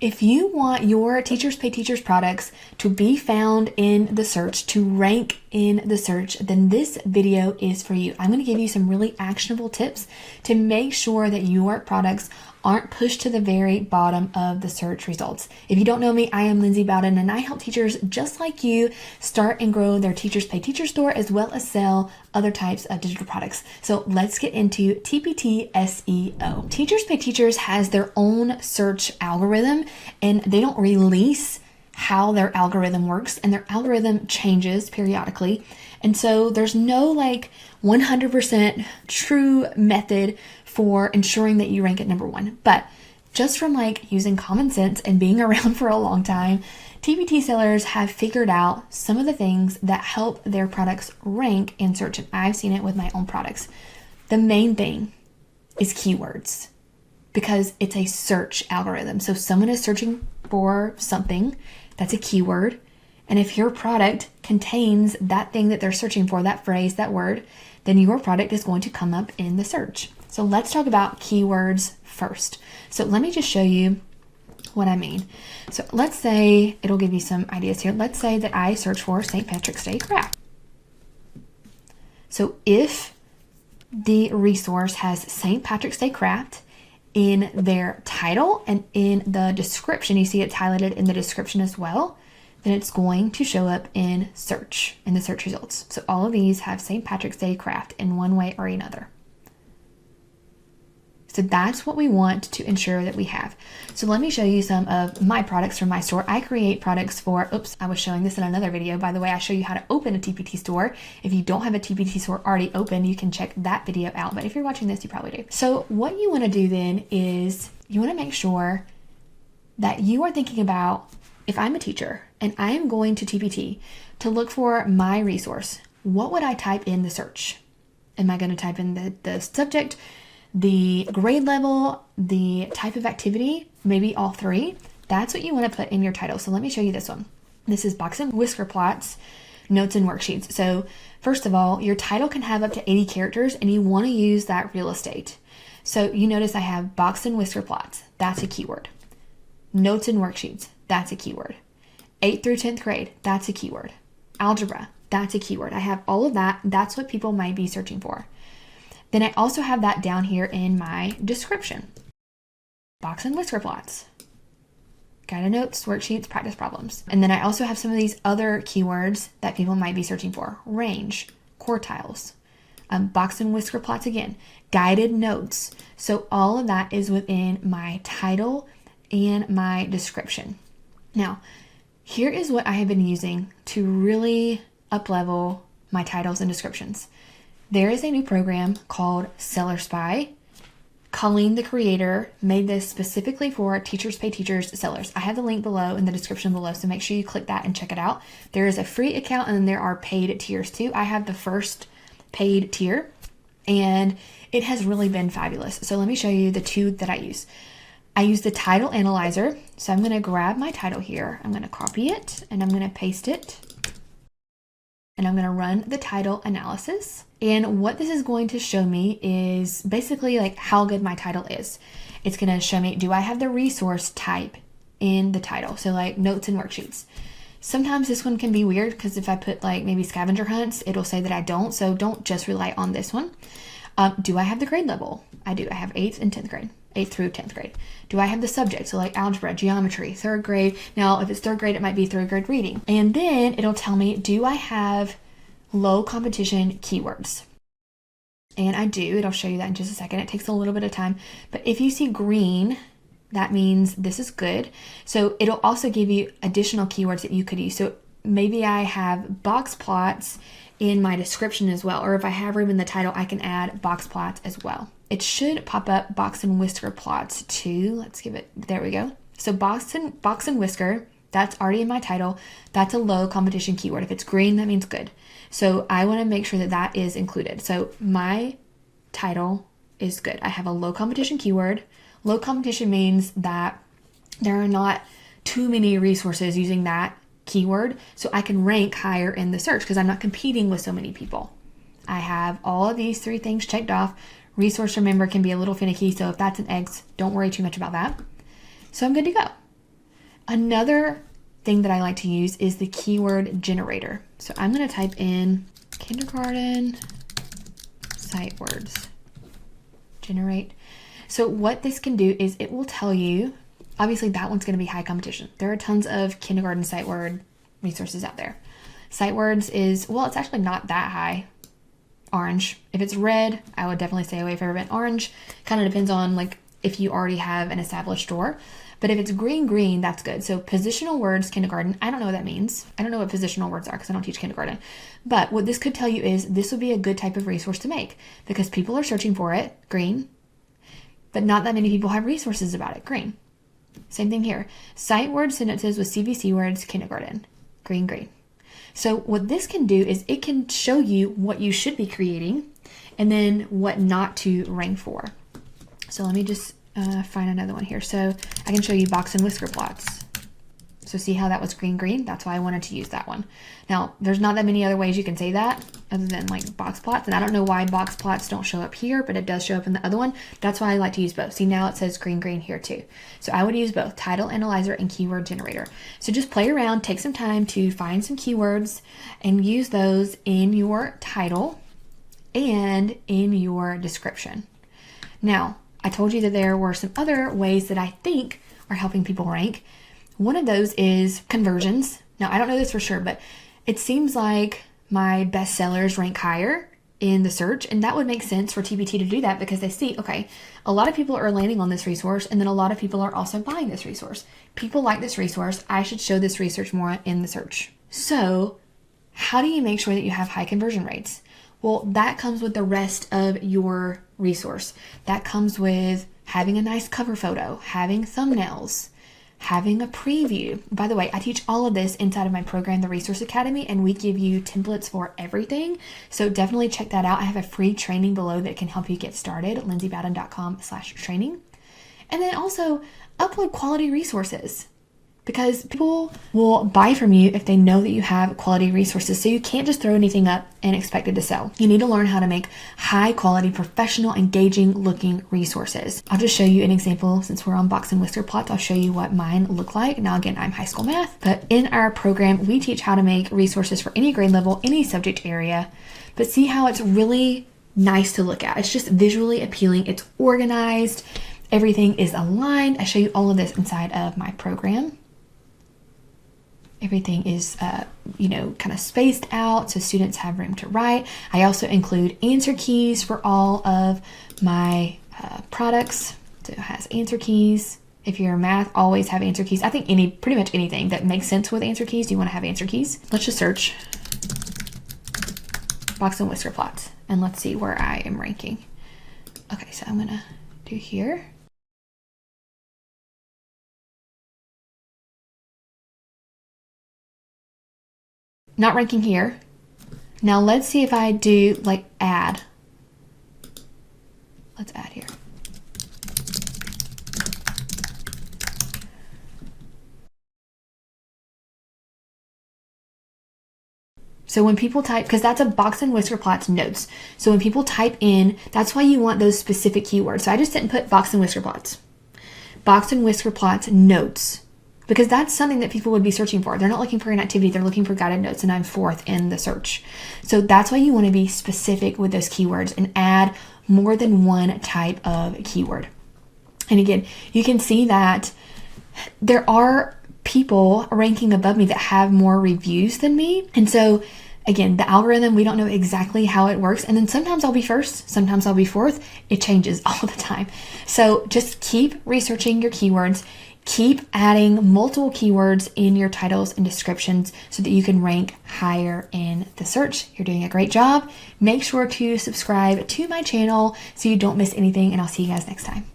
If you want your Teachers Pay Teachers products to be found in the search, to rank in the search, then this video is for you. I'm going to give you some really actionable tips to make sure that your products aren't pushed to the very bottom of the search results. If you don't know me, I am Lindsay Bowden, and I help teachers just like you start and grow their Teachers Pay Teachers store, as well as sell other types of digital products. So let's get into TPT SEO. Teachers Pay Teachers has their own search algorithm, and they don't release how their algorithm works, and their algorithm changes periodically. And so there's no like 100% true method for ensuring that you rank at number one. But just from like using common sense and being around for a long time, TPT sellers have figured out some of the things that help their products rank in search, and I've seen it with my own products. The main thing is keywords, because it's a search algorithm. So someone is searching for something, that's a keyword. And if your product contains that thing that they're searching for, that phrase, that word, then your product is going to come up in the search. So let's talk about keywords first. So let me just show you what I mean. So let's say, it'll give you some ideas here. Let's say that I search for St. Patrick's Day craft. So if the resource has St. Patrick's Day craft in their title and in the description, you see it's highlighted in the description as well, then it's going to show up in search, in the search results. So all of these have St. Patrick's Day craft in one way or another. So that's what we want to ensure that we have. So let me show you some of my products from my store. I create products for, I was showing this in another video. By the way, I show you how to open a TPT store. If you don't have a TPT store already open, you can check that video out. But if you're watching this, you probably do. So what you want to do then is you want to make sure that you are thinking about, if I'm a teacher and I am going to TPT to look for my resource, what would I type in the search? Am I going to type in the subject, the grade level, the type of activity, maybe all three? That's what you want to put in your title. So let me show you this one. This is Box and Whisker Plots, Notes and Worksheets. So first of all, your title can have up to 80 characters, and you want to use that real estate. So you notice I have Box and Whisker Plots. That's a keyword. Notes and Worksheets. That's a keyword. 8th through 10th grade. That's a keyword. Algebra. That's a keyword. I have all of that. That's what people might be searching for. Then I also have that down here in my description. Box and Whisker Plots, guided notes, worksheets, practice problems. And then I also have some of these other keywords that people might be searching for. Range, quartiles, Box and Whisker Plots again, guided notes. So all of that is within my title and my description. Now, here is what I have been using to really up-level my titles and descriptions. There is a new program called Seller Spy. Colleen, the creator, made this specifically for Teachers Pay Teachers sellers. I have the link below in the description below, so make sure you click that and check it out. There is a free account, and then there are paid tiers too. I have the first paid tier, and it has really been fabulous. So let me show you the two that I use. I use the title analyzer. So I'm going to grab my title here. I'm going to copy it, and I'm going to paste it. And I'm going to run the title analysis. And what this is going to show me is basically like how good my title is. It's going to show me, do I have the resource type in the title? So like notes and worksheets. Sometimes this one can be weird, because if I put like maybe scavenger hunts, it'll say that I don't. So don't just rely on this one. Do I have the grade level? I do. I have 8th and 10th grade. 8th through 10th grade. Do I have the subject? So like algebra, geometry, 3rd grade. Now, if it's 3rd grade, it might be 3rd grade reading. And then it'll tell me, do I have low competition keywords? And I do. It'll show you that in just a second. It takes a little bit of time. But if you see green, that means this is good. So it'll also give you additional keywords that you could use. So maybe I have box plots in my description as well. Or if I have room in the title, I can add box plots as well. It should pop up Box and Whisker Plots too. Let's give it, there we go. So box and whisker, that's already in my title. That's a low competition keyword. If it's green, that means good. So I want to make sure that that is included. So my title is good. I have a low competition keyword. Low competition means that there are not too many resources using that keyword, so I can rank higher in the search because I'm not competing with so many people. I have all of these three things checked off. Resource, remember, can be a little finicky, so if that's an X, don't worry too much about that. So I'm good to go. Another thing that I like to use is the keyword generator. So I'm going to type in kindergarten sight words, generate. So what this can do is it will tell you, obviously that one's going to be high competition. There are tons of kindergarten sight word resources out there. Sight words is, well, it's actually not that high. Orange. If it's red, I would definitely stay away from it. Orange kind of depends on like if you already have an established store. But if it's green, that's good. So positional words, kindergarten, I don't know what that means. I don't know what positional words are because I don't teach kindergarten. But what this could tell you is this would be a good type of resource to make because people are searching for it, green, but not that many people have resources about it, green. Same thing here. Sight word sentences with CVC words, kindergarten, green. So what this can do is it can show you what you should be creating and then what not to rank for. So let me just find another one here. So I can show you box and whisker plots. So see how that was green? That's why I wanted to use that one. Now, there's not that many other ways you can say that other than like box plots. And I don't know why box plots don't show up here, but it does show up in the other one. That's why I like to use both. See, now it says green here too. So I would use both title analyzer and keyword generator. So just play around, take some time to find some keywords and use those in your title and in your description. Now, I told you that there were some other ways that I think are helping people rank. One of those is conversions. Now, I don't know this for sure, but it seems like my best sellers rank higher in the search, and that would make sense for TPT to do that because they see, okay, a lot of people are landing on this resource, and then a lot of people are also buying this resource. People like this resource. I should show this research more in the search. So how do you make sure that you have high conversion rates? Well, that comes with the rest of your resource. That comes with having a nice cover photo, having thumbnails, having a preview. By the way, I teach all of this inside of my program, the Resource Academy, and we give you templates for everything. So definitely check that out. I have a free training below that can help you get started, lindsaybowden.com/training. And then also upload quality resources, because people will buy from you if they know that you have quality resources. So you can't just throw anything up and expect it to sell. You need to learn how to make high quality, professional, engaging looking resources. I'll just show you an example. Since we're on box and whisker plots, I'll show you what mine look like. Now, again, I'm high school math, but in our program, we teach how to make resources for any grade level, any subject area, but see how it's really nice to look at. It's just visually appealing. It's organized. Everything is aligned. I show you all of this inside of my program. Everything is, kind of spaced out so students have room to write. I also include answer keys for all of my products. So it has answer keys. If you're in math, always have answer keys. I think pretty much anything that makes sense with answer keys, you want to have answer keys. Let's just search box and whisker plots and let's see where I am ranking. Okay, so I'm gonna do here. Not ranking here. Now let's see if I do like add. Let's add here. So when people type, because that's a box and whisker plots notes. So when people type in, that's why you want those specific keywords. So I just didn't put box and whisker plots. Box and whisker plots notes. Because that's something that people would be searching for. They're not looking for an activity, they're looking for guided notes, and I'm fourth in the search. So that's why you want to be specific with those keywords and add more than one type of keyword. And again, you can see that there are people ranking above me that have more reviews than me. And so again, the algorithm, we don't know exactly how it works. And then sometimes I'll be first, sometimes I'll be fourth. It changes all the time. So just keep researching your keywords. Keep adding multiple keywords in your titles and descriptions so that you can rank higher in the search. You're doing a great job. Make sure to subscribe to my channel so you don't miss anything, and I'll see you guys next time.